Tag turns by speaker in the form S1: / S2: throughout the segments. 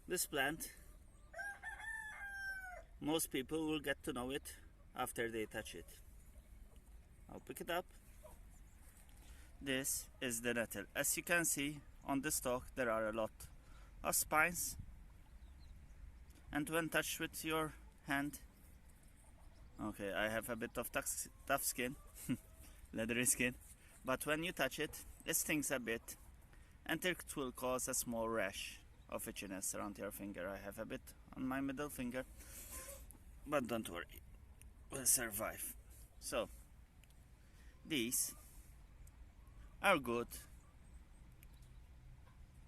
S1: This plant, most people will get to know it after they touch it. I'll pick it up. This is the nettle. As you can see on the stalk, there are a lot of spines, and when touched with your hand, okay, I have a bit of tough skin, leathery skin, but when you touch it, it stings a bit, and it will cause a small rash of itchiness around your finger. I have a bit on my middle finger, but don't worry, we'll survive. So, these are good,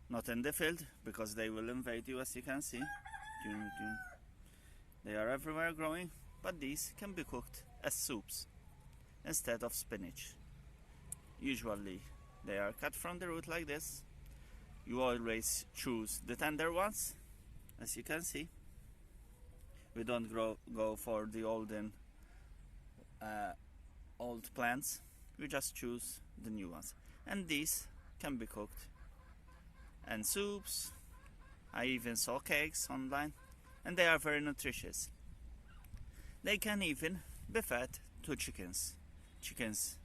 S1: not in the field, because they will invade you, as you can see. They are everywhere growing, but these can be cooked as soups instead of spinach. Usually they are cut from the root like this. You always choose the tender ones, as you can see. We don't go for the old plants. We just choose the new ones, and these can be cooked and soups. I even saw cakes online, and they are very nutritious. They can even be fed to chickens. Chickens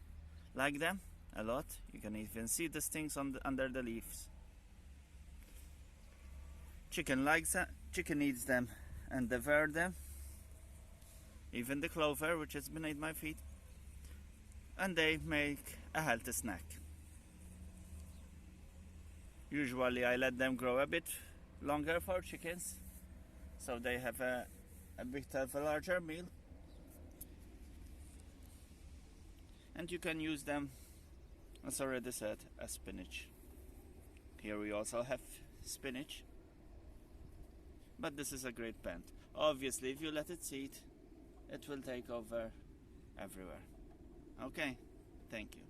S1: like them a lot. You can even see the stings under the leaves. Chicken eats them and devour them. Even the clover, which is beneath my feet. And they make a healthy snack. Usually I let them grow a bit longer for chickens, so they have a bit of a larger meal. And you can use them, as already said, as spinach. Here we also have spinach, but this is a great plant. Obviously, if you let it seed, it will take over everywhere. Okay, thank you.